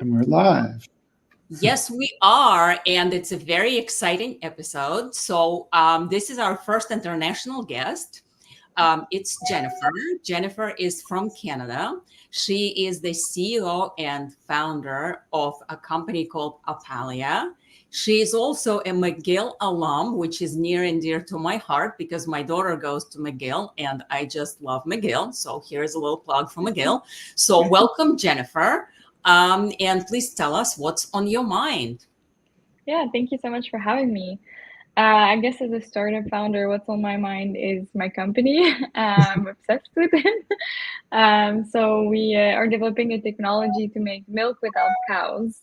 And we're live. Yes, we are. And it's a very exciting episode. So this is our first international guest. It's Jennifer. Jennifer is from Canada. She is the CEO and founder of a company called Opalia. She is also a McGill alum, which is near and dear to my heart because my daughter goes to McGill and I just love McGill. So here's a little plug for McGill. So welcome, Jennifer. And please tell us what's on your mind. Yeah, thank you so much for having me. I guess as a startup founder, what's on my mind is my company. I'm obsessed with it. So we are developing a technology to make milk without cows.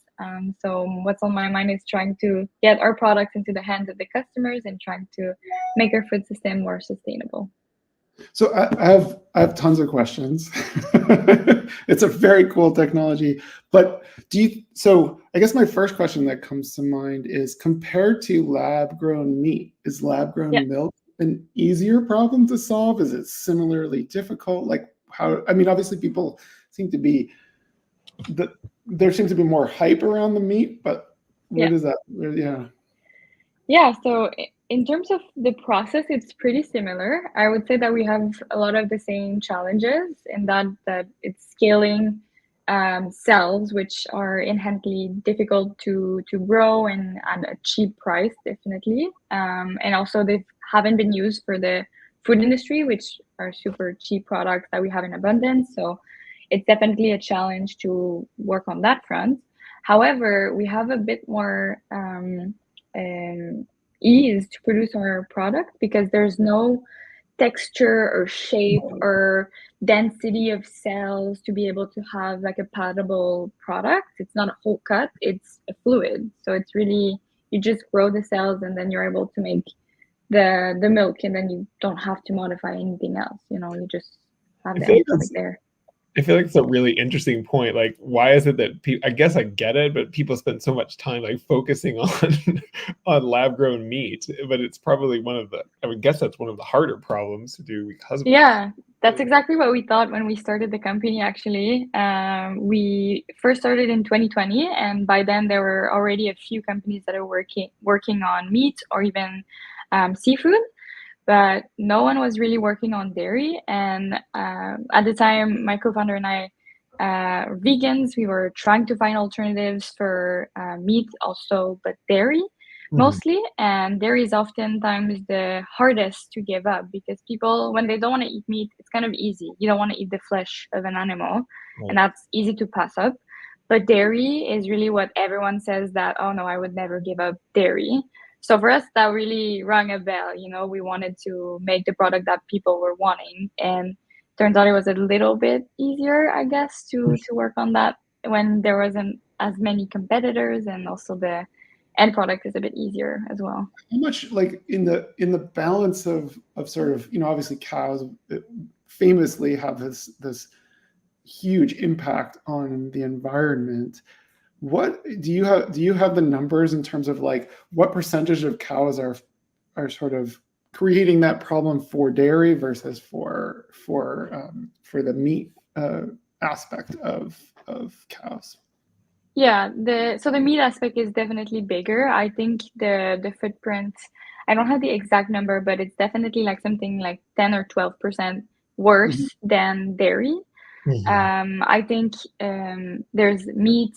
So what's on my mind is trying to get our products into the hands of the customers and trying to make our food system more sustainable. So I have tons of questions. It's a very cool technology, but so I guess my first question that comes to mind is, compared to lab grown meat, is lab grown milk an easier problem to solve? Is it similarly difficult? Like I mean, obviously people seem to be, there seems to be more hype around the meat, but where does that, Yeah, so in terms of the process, it's pretty similar. I would say that we have a lot of the same challenges in that it's scaling cells, which are inherently difficult to grow and at a cheap price, definitely. And also they haven't been used for the food industry, which are super cheap products that we have in abundance. So it's definitely a challenge to work on that front. However, we have a bit more ease to produce our product because there's no texture or shape or density of cells to be able to have like a palatable product. It's not a whole cut, it's a fluid. So it's really, you just grow the cells and then you're able to make the milk, and then you don't have to modify anything else. You just have the end product there. I feel like it's a really interesting point. Like, why is it that people, I guess I get it, but people spend so much time like focusing on lab grown meat, but it's probably I would guess that's one of the harder problems to do because of that's exactly what we thought when we started the company. Actually, we first started in 2020, and by then there were already a few companies that are working on meat or even seafood. But no one was really working on dairy. And at the time, my co-founder and I are vegans. We were trying to find alternatives for meat also, but dairy mostly. And dairy is oftentimes the hardest to give up because people, when they don't want to eat meat, it's kind of easy. You don't want to eat the flesh of an animal, and that's easy to pass up. But dairy is really what everyone says that, oh no, I would never give up dairy. So for us, that really rang a bell. We wanted to make the product that people were wanting, and turns out it was a little bit easier, I guess, to work on that when there wasn't as many competitors, and also the end product is a bit easier as well. How much, like in the balance of sort of, obviously cows famously have this huge impact on the environment. What do you have the numbers in terms of like what percentage of cows are sort of creating that problem for dairy versus for the meat aspect of cows? Yeah, so the meat aspect is definitely bigger. I think the footprint, I don't have the exact number, but it's definitely like something like 10 or 12% worse than dairy. I think there's meat,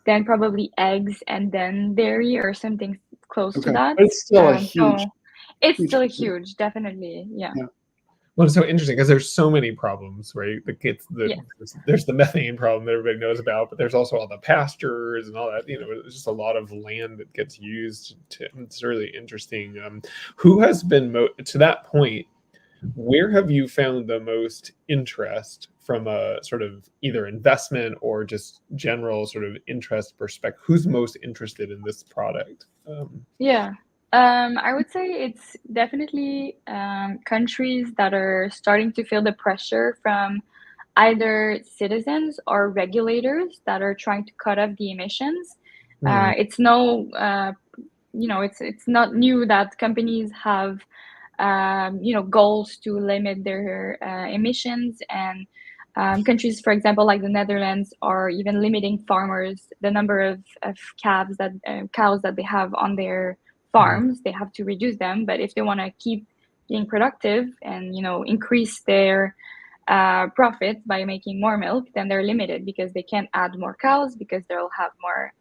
then probably eggs, and then dairy or something close to that. But it's still a huge. It's still huge, definitely. Yeah. Well, it's so interesting because there's so many problems, right? There's the methane problem that everybody knows about, but there's also all the pastures and all that. It's just a lot of land that gets used. It's really interesting. Who has been to that point? Where have you found the most interest from a sort of either investment or just general sort of interest perspective? Who's most interested in this product? I would say it's definitely countries that are starting to feel the pressure from either citizens or regulators that are trying to cut off the emissions. It's it's not new that companies have goals to limit their emissions, and Countries, for example, like the Netherlands, are even limiting farmers the number of cows that they have on their farms. They have to reduce them, but if they want to keep being productive and increase their profits by making more milk, then they're limited because they can't add more cows because they'll have more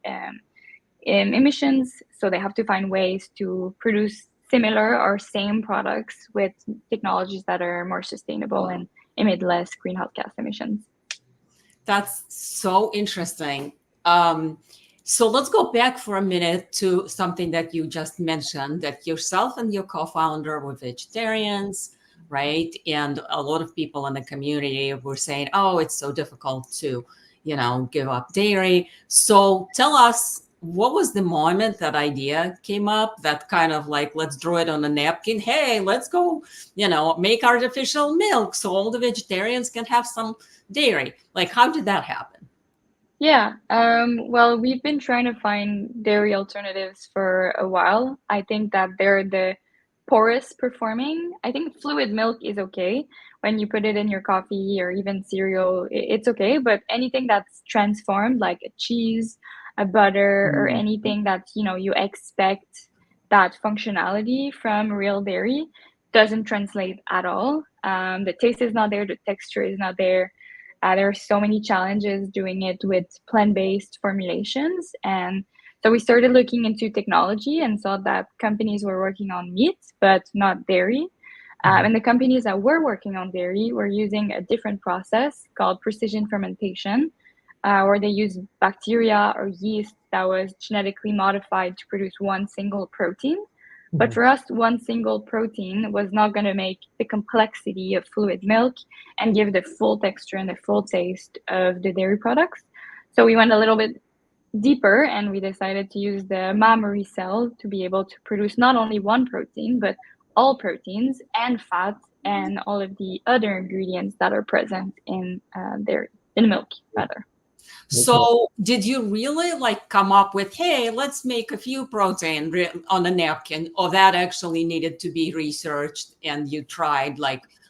emissions. So they have to find ways to produce similar or same products with technologies that are more sustainable and emit less greenhouse gas emissions. That's so interesting. So let's go back for a minute to something that you just mentioned, that yourself and your co-founder were vegetarians, right? And a lot of people in the community were saying, oh, it's so difficult to, give up dairy. So tell us, what was the moment that idea came up, that kind of like, let's draw it on a napkin. Hey, let's go, make artificial milk so all the vegetarians can have some dairy. Like, how did that happen? Yeah, well, we've been trying to find dairy alternatives for a while. I think that they're the poorest performing. I think fluid milk is okay. When you put it in your coffee or even cereal, it's okay. But anything that's transformed, like a cheese, a butter, or anything that, you expect that functionality from real dairy, doesn't translate at all. The taste is not there, the texture is not there. There are so many challenges doing it with plant-based formulations. And so we started looking into technology and saw that companies were working on meat, but not dairy. And the companies that were working on dairy were using a different process called precision fermentation, where they use bacteria or yeast that was genetically modified to produce one single protein. But for us, one single protein was not going to make the complexity of fluid milk and give the full texture and the full taste of the dairy products. So we went a little bit deeper and we decided to use the mammary cell to be able to produce not only one protein, but all proteins and fats and all of the other ingredients that are present in milk, rather. So did you really come up with, hey, let's make a few protein on a napkin, or that actually needed to be researched and you tried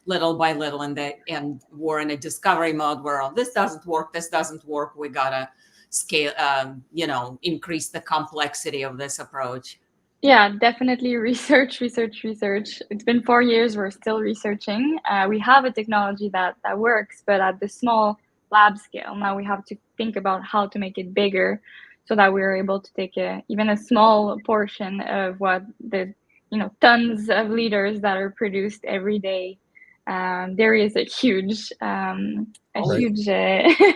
little by little and were in a discovery mode where, oh, this doesn't work, we gotta scale, increase the complexity of this approach? Yeah, definitely research. It's been 4 years, we're still researching. We have a technology that works, but at the small lab scale. Now we have to think about how to make it bigger so that we're able to take even a small portion of what the tons of liters that are produced every day. There is a huge huge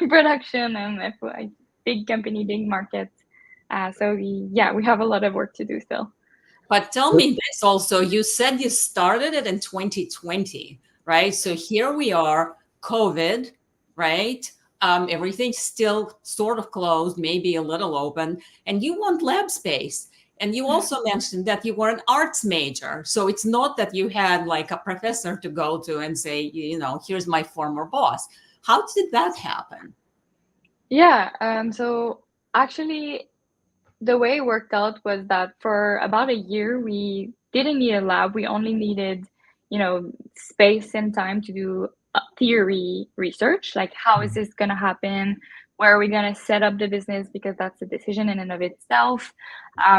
production and a big company, big market. So we have a lot of work to do still. But tell me this also, you said you started it in 2020, right? So here we are, COVID, right? Everything's still sort of closed, maybe a little open, and you want lab space. And you also mentioned that you were an arts major. So it's not that you had a professor to go to and say, here's my former boss. How did that happen? Yeah, so actually, the way it worked out was that for about a year, we didn't need a lab. We only needed, space and time to do theory research. Like, how is this going to happen? Where are we going to set up the business? Because that's a decision in and of itself.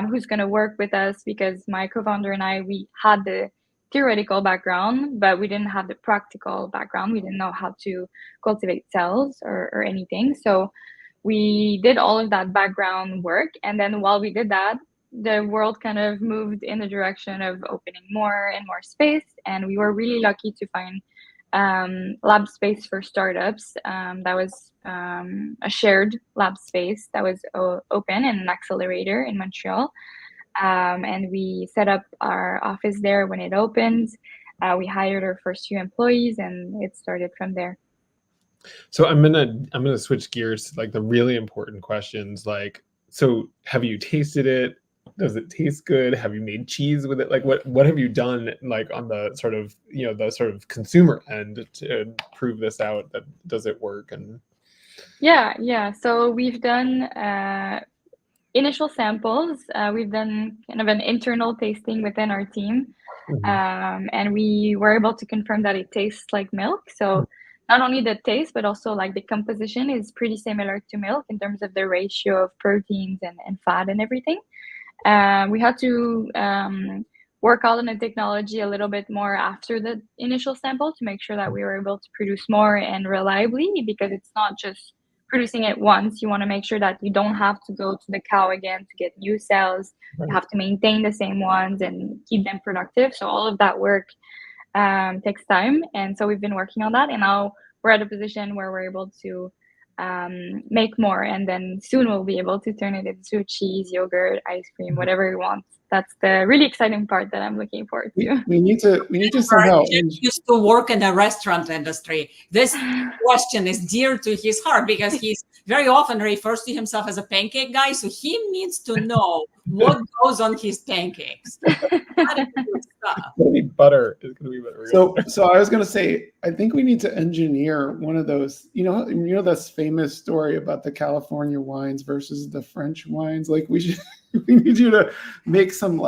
Who's going to work with us? Because my co-founder and I, we had the theoretical background, but we didn't have the practical background. We didn't know how to cultivate cells or anything. So we did all of that background work. And then while we did that, the world kind of moved in the direction of opening more and more space. And we were really lucky to find lab space for startups. That was a shared lab space that was open in an accelerator in Montreal. And we set up our office there when it opened. We hired our first few employees and it started from there. So I'm gonna switch gears to the really important questions. So have you tasted it? Does it taste good? Have you made cheese with it? What have you done on the sort of consumer end to prove this out? That does it work? And yeah. So we've done initial samples. We've done kind of an internal tasting within our team, and we were able to confirm that it tastes like milk. So not only the taste, but also like the composition is pretty similar to milk in terms of the ratio of proteins and fat and everything. We had to work out on the technology a little bit more after the initial sample to make sure that we were able to produce more and reliably, because it's not just producing it once. You want to make sure that you don't have to go to the cow again to get new cells. Right. You have to maintain the same ones and keep them productive. So all of that work takes time. And so we've been working on that. And now we're at a position where we're able to make more. And then soon we'll be able to turn it into cheese, yogurt, ice cream, whatever we want. That's the really exciting part that I'm looking forward to. We need to somehow. Jim used to work in the restaurant industry. This question is dear to his heart because he's very often refers to himself as a pancake guy. So he needs to know what goes on his pancakes. That is good stuff. It's gonna be butter. It's gonna be butter. So I was gonna say, I think we need to engineer one of those. You know this famous story about the California wines versus the French wines. Like we need you to make some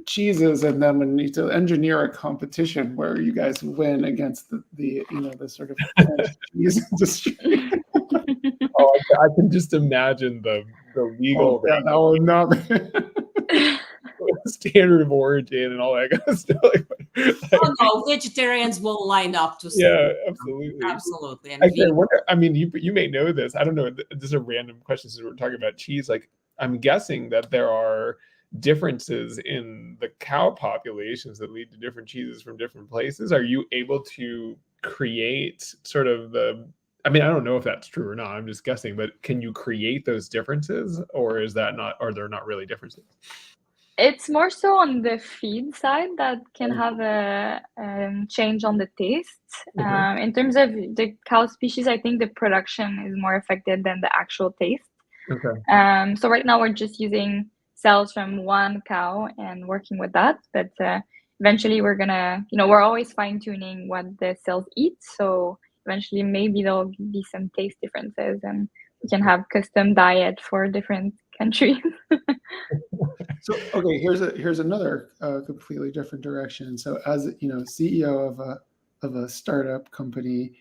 cheeses, and then we need to engineer a competition where you guys win against the sort of French cheese industry. Oh, I can just imagine the legal standard of origin and all that kind of stuff. Oh no, vegetarians will line up to see. Yeah, absolutely. Absolutely. And Actually, I wonder, I mean, you may know this. I don't know. This is a random question since we're talking about cheese. Like, I'm guessing that there are differences in the cow populations that lead to different cheeses from different places. Are you able to create sort of I mean, I don't know if that's true or not. I'm just guessing, but can you create those differences, or is that not, or they're not really differences? It's more so on the feed side that can have a change on the taste. In terms of the cow species, I think the production is more affected than the actual taste. Okay. So right now we're just using cells from one cow and working with that. But eventually we're gonna, we're always fine tuning what the cells eat. So eventually maybe there'll be some taste differences, and we can have custom diet for different countries. So okay, here's another completely different direction. So as CEO of a startup company,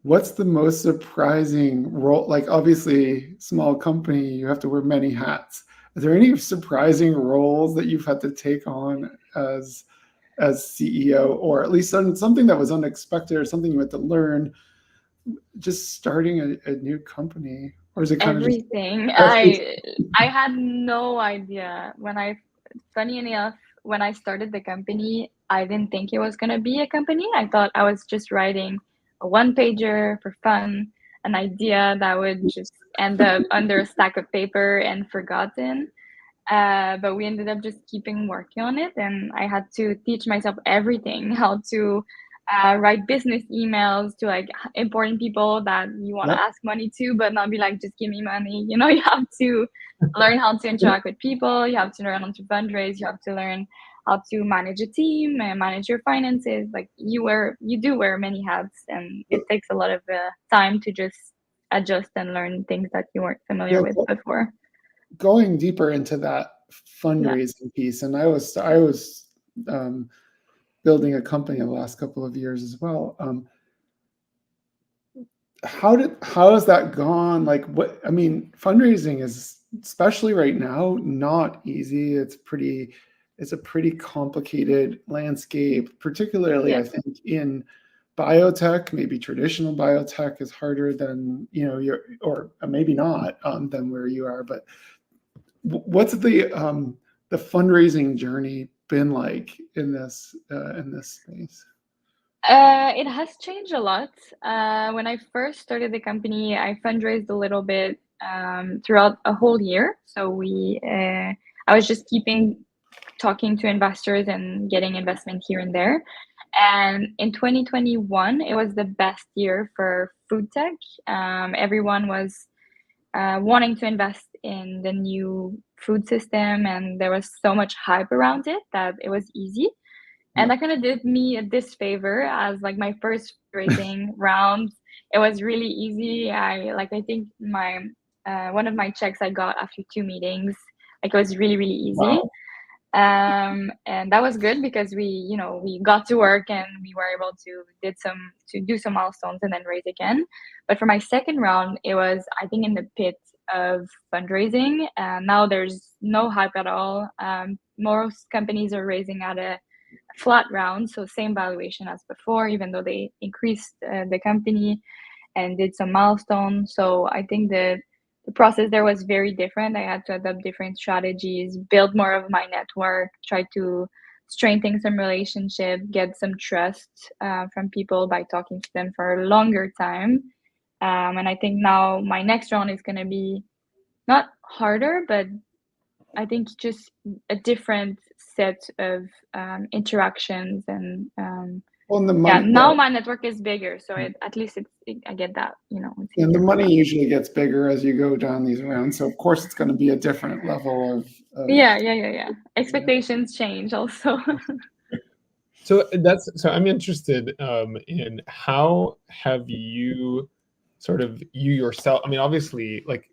what's the most surprising role? Like obviously, small company, you have to wear many hats. Are there any surprising roles that you've had to take on as CEO, or at least something that was unexpected, or something you had to learn just starting a new company? Or is it kind everything? of just... I had no idea funny enough, when I started the company, I didn't think it was gonna be a company. I thought I was just writing a one-pager for fun, an idea that would just end up under a stack of paper and forgotten. But we ended up just keeping working on it, and I had to teach myself everything, how to write business emails to like important people that you want to ask money to, but not be like, just give me money. You have to learn how to interact with people. You have to learn how to fundraise. You have to learn how to manage a team and manage your finances. Like you do wear many hats, and it takes a lot of time to just adjust and learn things that you weren't familiar with before. Going deeper into that fundraising piece, and I was building a company in the last couple of years as well. How has that gone? Like fundraising is, especially right now, not easy. It's a pretty complicated landscape, particularly I think in biotech. Maybe traditional biotech is harder than or maybe not than where you are. But what's the fundraising journey been like in this space? It has changed a lot. When I first started the company, I fundraised a little bit throughout a whole year. So I was just talking to investors and getting investment here and there. And in 2021, it was the best year for Foodtech. Everyone was wanting to invest in the new food system, and there was so much hype around it that it was easy. And that kind of did me a disfavor, as like my first raising round, it was really easy. I think my one of my checks I got after 2 meetings, like it was really, really easy. And that was good because we got to work and we were able to do some milestones and then raise again. But for my second round, it was, I think, in the pit of fundraising. Now there's no hype at all. Most companies are raising at a flat round, so same valuation as before, even though they increased the company and did some milestones. So I think the process there was very different. I had to adopt different strategies, build more of my network, try to strengthen some relationship, get some trust from people by talking to them for a longer time. And I think now my next round is going to be not harder, but I think just a different set of interactions and Well, and the yeah. money, Now my network is bigger, so at least I get that. It's and the easier. money usually gets bigger as you go down these rounds. So of course it's going to be a different level of Yeah. Expectations change also. So I'm interested in how have you sort of you yourself, I mean, obviously, like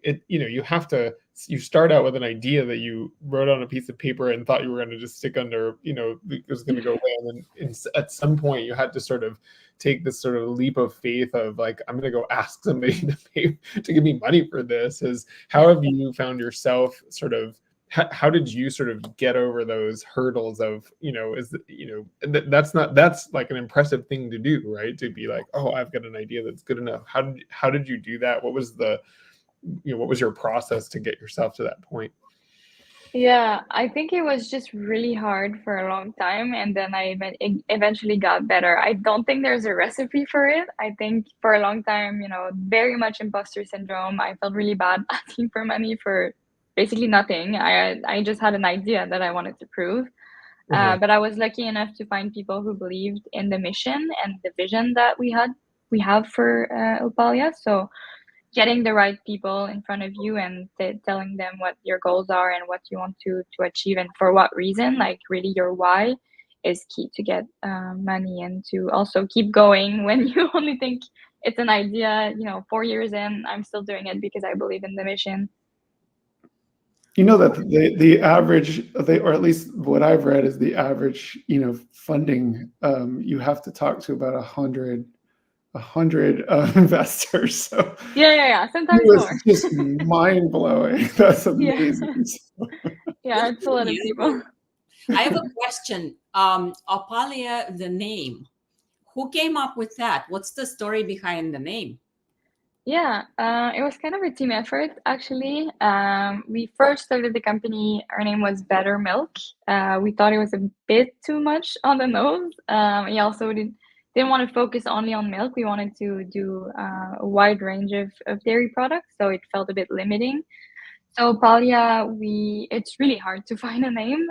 you start out with an idea that you wrote on a piece of paper and thought you were going to just stick under, it was going to go away. And then at some point you had to sort of take this sort of leap of faith of like, I'm going to go ask somebody to give me money for this. How have you found yourself sort of, how did you sort of get over those hurdles of, that's like an impressive thing to do, right? To be like, oh, I've got an idea that's good enough. How did you do that? What was what was your process to get yourself to that point? Yeah, I think it was just really hard for a long time, and then I eventually got better. I don't think there's a recipe for it. I think for a long time, very much imposter syndrome. I felt really bad asking for money for basically nothing. I just had an idea that I wanted to prove. But I was lucky enough to find people who believed in the mission and the vision that we have for Opalia. So getting the right people in front of you and telling them what your goals are and what you want to achieve and for what reason, like really your why, is key to get money and to also keep going when you only think it's an idea. 4 years in, I'm still doing it because I believe in the mission. That the average, or at least what I've read, is the average, funding. You have to talk to about 100 investors. So yeah. Sometimes it was more. just mind blowing. That's amazing. Yeah, it's a lot of people. I have a question. Opalia, the name. Who came up with that? What's the story behind the name? Yeah, it was kind of a team effort, actually. We first started the company, our name was Better Milk. We thought it was a bit too much on the nose. We also didn't want to focus only on milk. We wanted to do a wide range of dairy products, so it felt a bit limiting. So Opalia, it's really hard to find a name.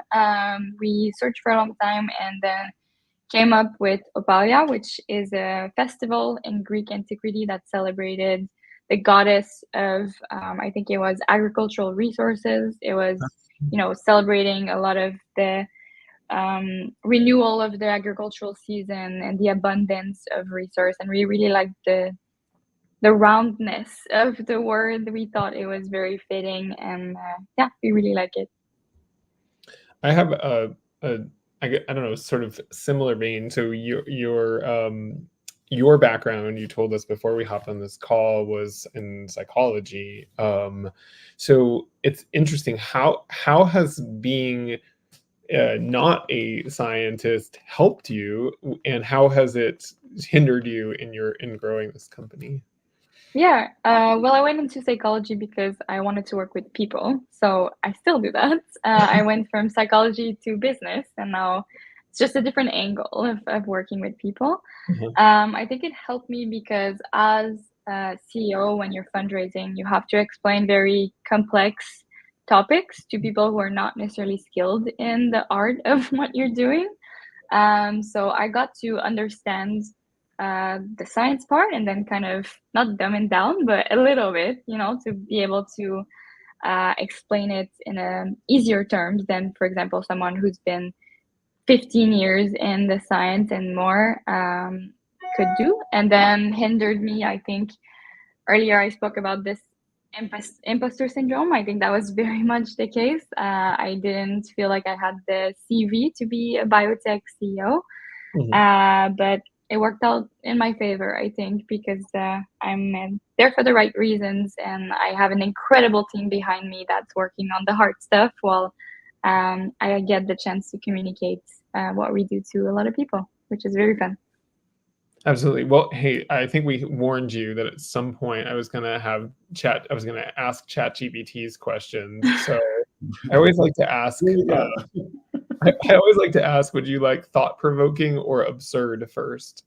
We searched for a long time and then came up with Opalia, which is a festival in Greek antiquity that celebrated the goddess of, I think it was agricultural resources. It was, celebrating a lot of the renewal of the agricultural season and the abundance of resource. And we really liked the roundness of the word. We thought it was very fitting, and we really like it. I have I don't know, sort of similar vein. So your background, you told us before we hopped on this call, was in psychology. So it's interesting, how has being not a scientist helped you, and how has it hindered you in growing this company? Yeah, well, I went into psychology because I wanted to work with people, so I still do that. I went from psychology to business, and now it's just a different angle of working with people. I think it helped me because as a CEO, when you're fundraising, you have to explain very complex topics to people who are not necessarily skilled in the art of what you're doing. So I got to understand the science part and then kind of not dumb it down, but a little bit, to be able to explain it in easier terms than, for example, someone who's been 15 years in the science and more could do. And then hindered me, I think earlier I spoke about this imposter syndrome. I think that was very much the case. I didn't feel like I had the CV to be a biotech CEO, but it worked out in my favor, I think, because I'm there for the right reasons, and I have an incredible team behind me that's working on the hard stuff while I get the chance to communicate what we do to a lot of people, which is very fun. Absolutely. Well, hey, I think we warned you that at some point I was going to ask ChatGPT's questions. So I always like to ask, I always like to ask, would you like thought-provoking or absurd first?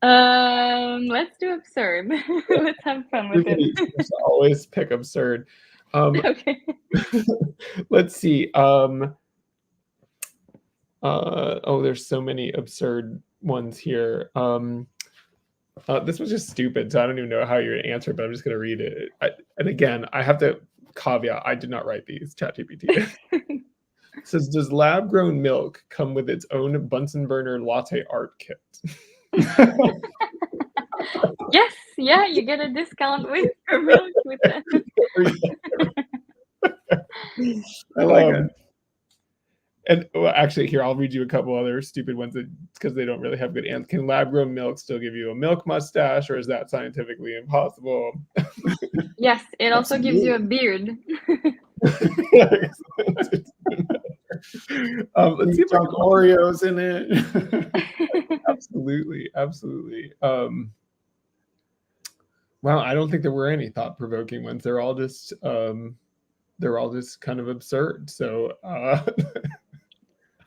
Let's do absurd. Let's have fun with it. Always pick absurd. Okay. Let's see. There's so many absurd ones here. This was just stupid, so I don't even know how you're gonna answer, but I'm just gonna read it. And again, I have to caveat, I did not write these, ChatGPT. It says, does lab-grown milk come with its own Bunsen burner latte art kit? Yes, yeah, you get a discount with your milk with that. I like it. And well, actually, here, I'll read you a couple other stupid ones because they don't really have good answers. Can lab-grown milk still give you a milk mustache, or is that scientifically impossible? Yes, it also gives you a beard. Let's see if I can Oreos in it. Absolutely. Wow, I don't think there were any thought-provoking ones. They're all just kind of absurd. So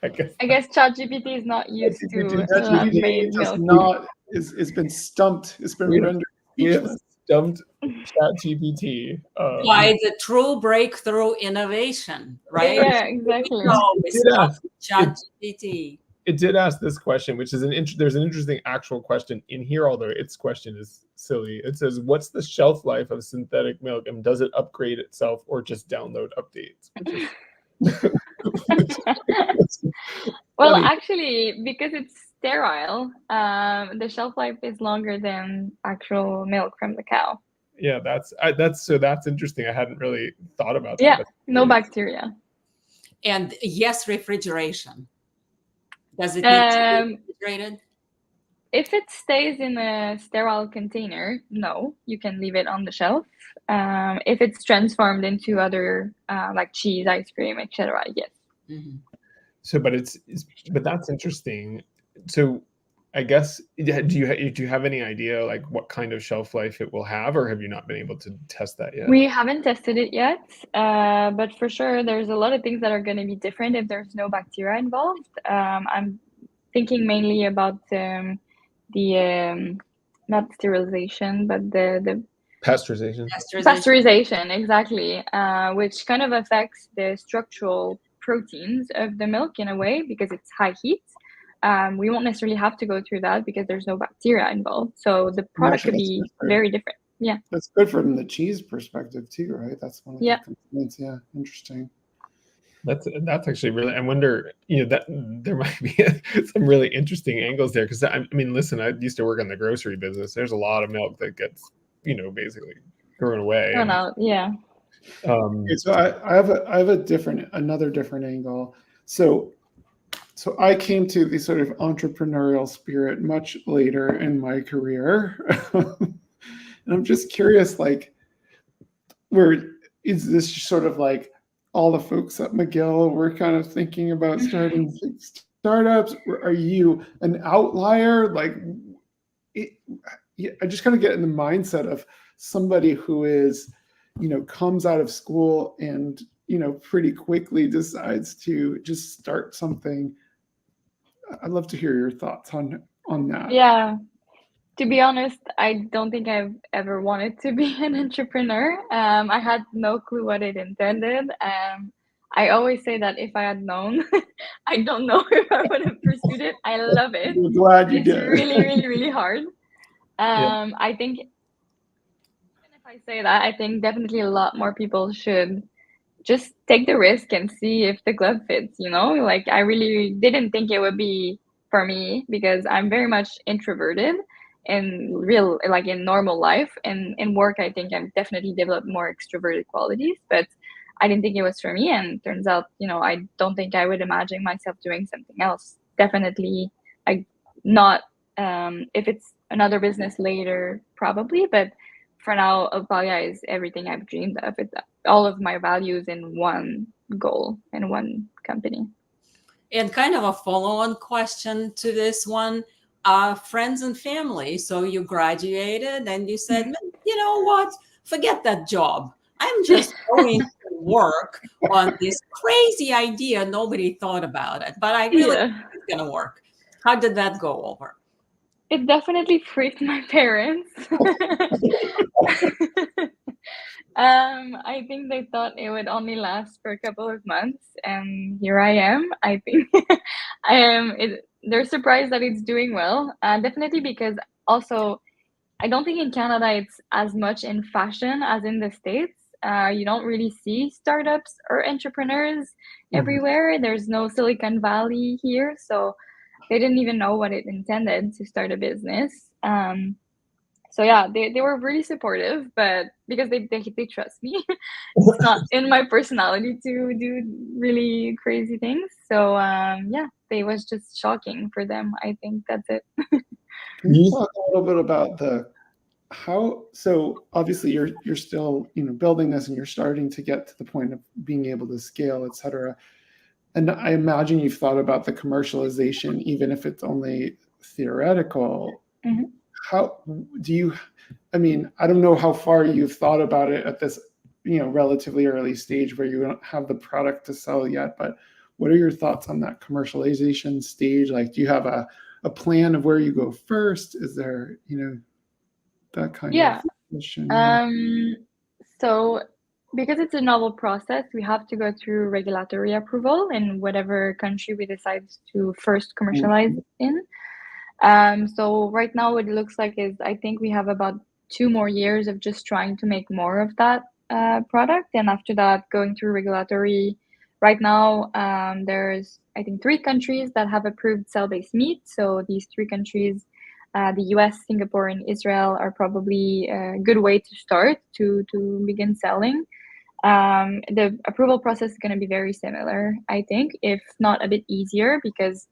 I guess ChatGPT is not used to lab-made milk. It's been stumped. It's been rendered speechless. Stumped ChatGPT by the true breakthrough innovation, right? Yeah, exactly. ChatGPT. It did ask this question, which is there's an interesting actual question in here, although its question is silly. It says, what's the shelf life of synthetic milk, and does it upgrade itself or just download updates? Well, actually, because it's sterile, the shelf life is longer than actual milk from the cow. Yeah, that's interesting. I hadn't really thought about that. Yeah, no bacteria. And yes, refrigeration. Does it need to be refrigerated? If it stays in a sterile container, no, you can leave it on the shelf. If it's transformed into other like cheese, ice cream, etc., yes. Mm-hmm. So, but that's interesting. So, I guess do you have any idea like what kind of shelf life it will have, or have you not been able to test that yet? We haven't tested it yet, but for sure, there's a lot of things that are going to be different if there's no bacteria involved. I'm thinking mainly about the not sterilization, but the pasteurization, exactly, which kind of affects the structural proteins of the milk in a way because it's high heat. We won't necessarily have to go through that because there's no bacteria involved. So the product could be very different. Yeah. That's good from the cheese perspective too, right? That's one of the components. Yeah, interesting. That's actually really, I wonder, that there might be some really interesting angles there. Because I mean, listen, I used to work in the grocery business. There's a lot of milk that gets, basically thrown away. Thrown out, yeah. Okay, so I have another different angle. So I came to the sort of entrepreneurial spirit much later in my career. And I'm just curious, like, is this sort of like all the folks at McGill were kind of thinking about starting startups? Or are you an outlier? Like, I just kind of get in the mindset of somebody who is, comes out of school and, pretty quickly decides to just start something. I'd love to hear your thoughts on that. Yeah. To be honest, I don't think I've ever wanted to be an entrepreneur. I had no clue what it intended. I always say that if I had known, I don't know if I would have pursued it. I love it. I'm glad you did. It's really, really, really hard. I think, even if I say that, I think definitely a lot more people should just take the risk and see if the glove fits, Like, I really didn't think it would be for me because I'm very much introverted. in real, like in normal life. And in work, I think I've definitely developed more extroverted qualities, but I didn't think it was for me. And turns out, I don't think I would imagine myself doing something else. Definitely, I not if it's another business later, probably, but for now, Opalia is everything I've dreamed of. It's all of my values in one goal in one company. And kind of a follow-on question to this one, friends and family. So you graduated and you said, you know what, forget that job. I'm just going to work on this crazy idea. Nobody thought about it, but I really think it's going to work. How did that go over? It definitely freaked my parents. I think they thought it would only last for a couple of months, and here I am. I think they're surprised that it's doing well. Definitely because also I don't think in Canada it's as much in fashion as in the States. You don't really see startups or entrepreneurs everywhere. There's no Silicon Valley here, so they didn't even know what it intended to start a business. So yeah, they were really supportive, but because they trust me. It's not in my personality to do really crazy things. So yeah, it was just shocking for them. I think that's it. Can you talk a little bit about so obviously you're still, building this and you're starting to get to the point of being able to scale, et cetera. And I imagine you've thought about the commercialization, even if it's only theoretical. Mm-hmm. How do you, I don't know how far you've thought about it at this, relatively early stage where you don't have the product to sell yet, but what are your thoughts on that commercialization stage? Like, do you have a plan of where you go first? Is there, that kind of question? So because it's a novel process, we have to go through regulatory approval in whatever country we decide to first commercialize in. So right now what it looks like is I think we have about 2 more years of just trying to make more of that product. And after that, going through regulatory. Right now, there's, I think, 3 countries that have approved cell-based meat. So these 3 countries, the US, Singapore, and Israel are probably a good way to start to begin selling. The approval process is going to be very similar, I think, if not a bit easier, because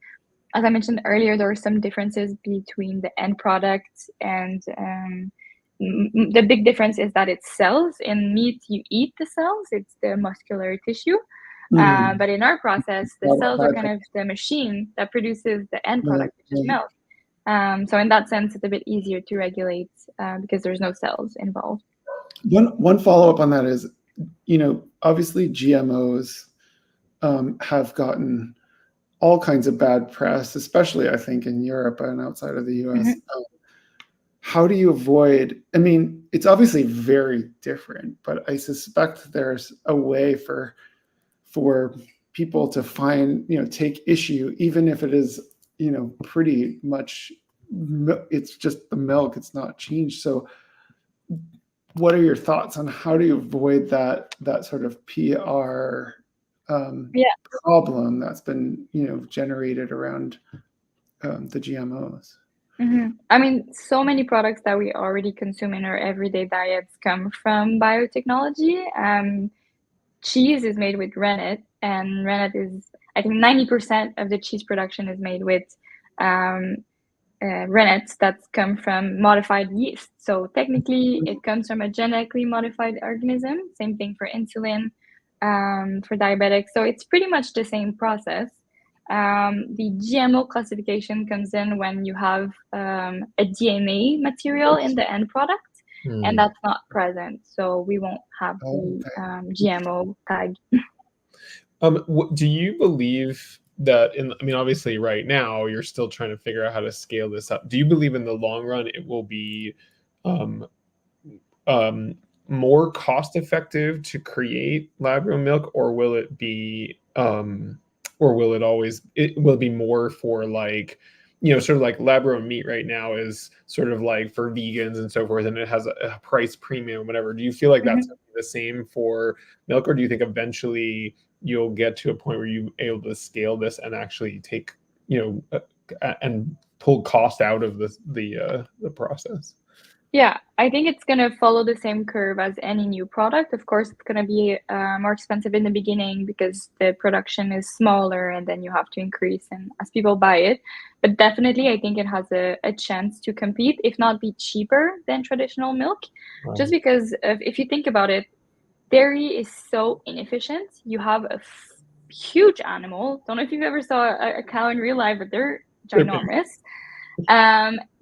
as I mentioned earlier, there are some differences between the end product and the big difference is that it's cells. In meat, you eat the cells. It's the muscular tissue. But in our process, the cells are kind of the machine that produces the end product, which is milk. So in that sense, it's a bit easier to regulate because there's no cells involved. One follow-up on that is, obviously GMOs have gotten all kinds of bad press, especially I think in Europe and outside of the US. How do you avoid, it's obviously very different, but I suspect there's a way for people to find, take issue, even if it is, pretty much, it's just the milk, it's not changed. So what are your thoughts on how do you avoid that sort of PR problem that's been, generated around the GMOs? So many products that we already consume in our everyday diets come from biotechnology. Cheese is made with rennet, and rennet is, I think, 90% of the cheese production is made with rennets that come from modified yeast. So technically, it comes from a genetically modified organism. Same thing for insulin, for diabetics. So it's pretty much the same process. The GMO classification comes in when you have a DNA material in the end product, and that's not present. So we won't have the GMO tag. Do you believe that obviously right now you're still trying to figure out how to scale this up. Do you believe in the long run it will be more cost effective to create lab-grown milk, or will it be will it be more for sort of like lab-grown meat right now is sort of like for vegans and so forth, and it has a price premium, whatever. Do you feel like that's the same for milk, or do you think eventually you'll get to a point where you're able to scale this and actually take, and pull cost out of the process. Yeah, I think it's going to follow the same curve as any new product. Of course, it's going to be more expensive in the beginning because the production is smaller and then you have to increase and as people buy it. But definitely, I think it has a chance to compete, if not be cheaper than traditional milk. Just because if you think about it, dairy is so inefficient. You have a huge animal. Don't know if you've ever saw a cow in real life, but they're ginormous.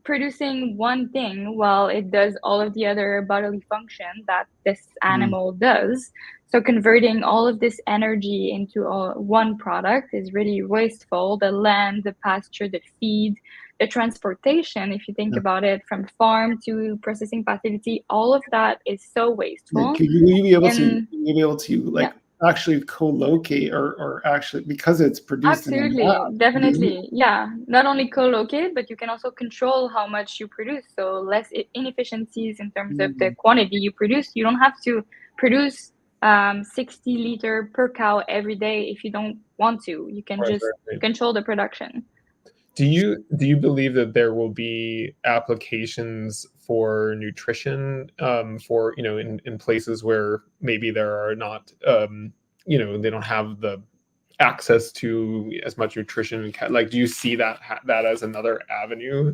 Producing one thing while it does all of the other bodily function that this animal does. So converting all of this energy into one product is really wasteful. The land, the pasture, the feed, the transportation, if you think about it, from farm to processing facility, all of that is so wasteful. Could you be able to like actually co-locate or actually, because it's produced absolutely in a lab, definitely not only co-locate, but you can also control how much you produce, so less inefficiencies in terms of the quantity you produce. You don't have to produce 60 liter per cow every day if you don't want to. You can just control the production. Do you believe that there will be applications for nutrition for in places where maybe there are not they don't have the access to as much nutrition? Like, do you see that as another avenue?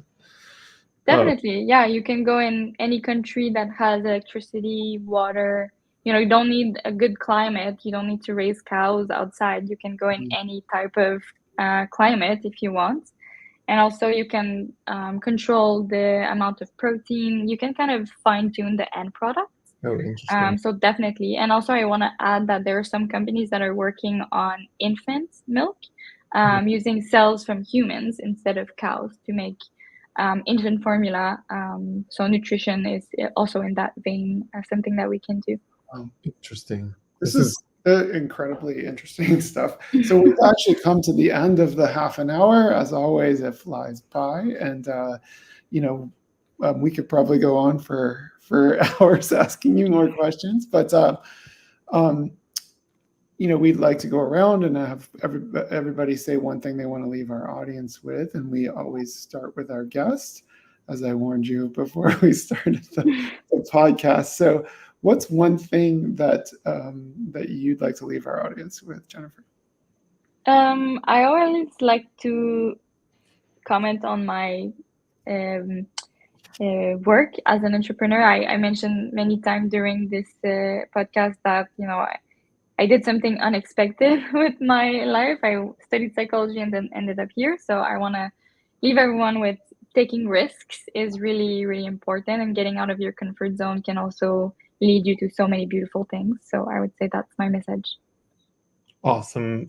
Definitely, you can go in any country that has electricity, water. You don't need a good climate. You don't need to raise cows outside. You can go in any type of climate if you want. And also you can control the amount of protein. You can kind of fine tune the end product. Oh, interesting. So definitely. And also I want to add that there are some companies that are working on infant milk using cells from humans instead of cows to make infant formula. So nutrition is also in that vein, something that we can do. Interesting. This is incredibly interesting stuff. So we've actually come to the end of the half an hour. As always, it flies by, and we could probably go on for hours asking you more questions, but we'd like to go around and have everybody say one thing they want to leave our audience with, and we always start with our guest, as I warned you before we started the podcast. So what's one thing that you'd like to leave our audience with, Jennifer? I always like to comment on my work as an entrepreneur. I mentioned many times during this podcast that I did something unexpected with my life. I studied psychology and then ended up here. So I want to leave everyone with taking risks is really, really important, and getting out of your comfort zone can also lead you to so many beautiful things. So I would say that's my message. Awesome.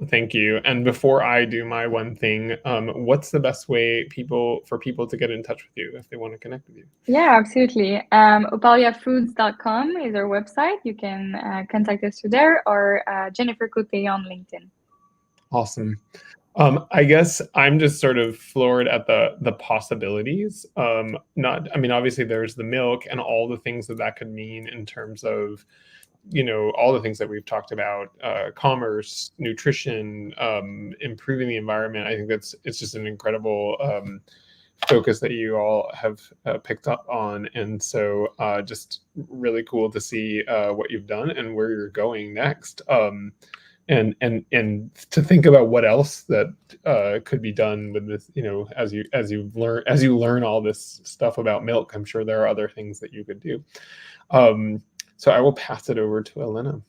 Thank you. And before I do my one thing, what's the best way for people to get in touch with you if they want to connect with you? Yeah, absolutely. OpaliaFoods.com is our website. You can contact us through there, or Jennifer Côté on LinkedIn. Awesome. I guess I'm just sort of floored at the possibilities. Obviously there's the milk and all the things that could mean in terms of, all the things that we've talked about, commerce, nutrition, improving the environment. I think it's just an incredible focus that you all have picked up on. And so just really cool to see what you've done and where you're going next. And to think about what else that could be done with this, as you learn all this stuff about milk, I'm sure there are other things that you could do. So I will pass it over to Elena.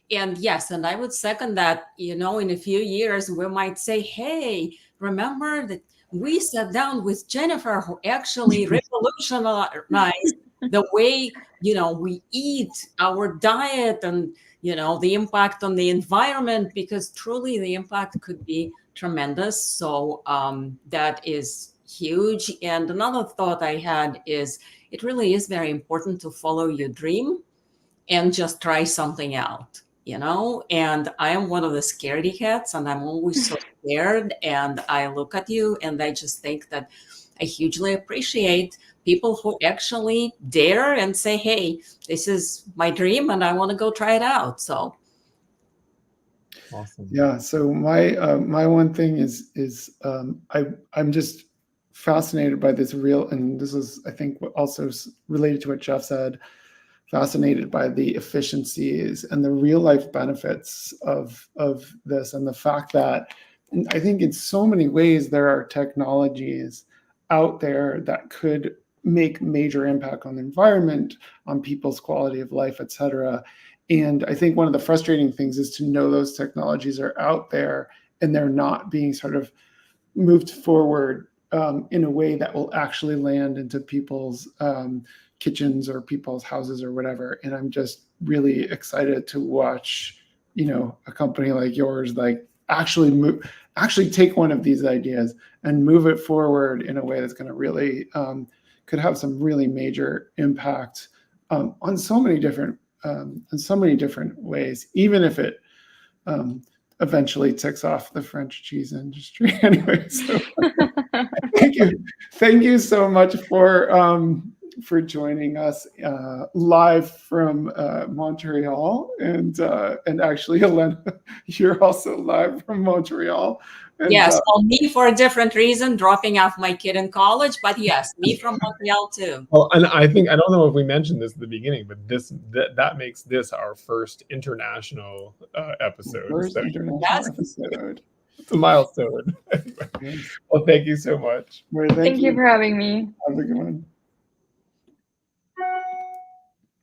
And yes, and I would second that, in a few years, we might say, hey, remember that we sat down with Jennifer, who actually revolutionized the way, we eat, our diet, and, the impact on the environment, because truly the impact could be tremendous. So that is huge. And another thought I had is, it really is very important to follow your dream and just try something out, and I am one of the scaredy cats, and I'm always so scared. And I look at you and I just think that I hugely appreciate people who actually dare and say, hey, this is my dream and I want to go try it out. So awesome. Yeah. So my one thing is I'm just fascinated by this real, and this is, I think, what also related to what Jeff said, fascinated by the efficiencies and the real life benefits of this, and the fact that I think in so many ways there are technologies out there that could make major impact on the environment, on people's quality of life, et cetera. And I think one of the frustrating things is to know those technologies are out there and they're not being sort of moved forward in a way that will actually land into people's kitchens or people's houses or whatever. And I'm just really excited to watch, a company like yours, like actually take one of these ideas and move it forward in a way that's going to really could have some really major impact on so many different ways, even if it eventually ticks off the French cheese industry. Anyway, so thank you so much for joining us live from Montreal, and actually, Elena, you're also live from Montreal. And, yes, well, me for a different reason, dropping off my kid in college, but yes, me from Montreal too. Well, and I don't know if we mentioned this at the beginning, but that makes this our first international episode. Episode. It's a milestone. Well, thank you so much. Thank you for having me. Have a good one.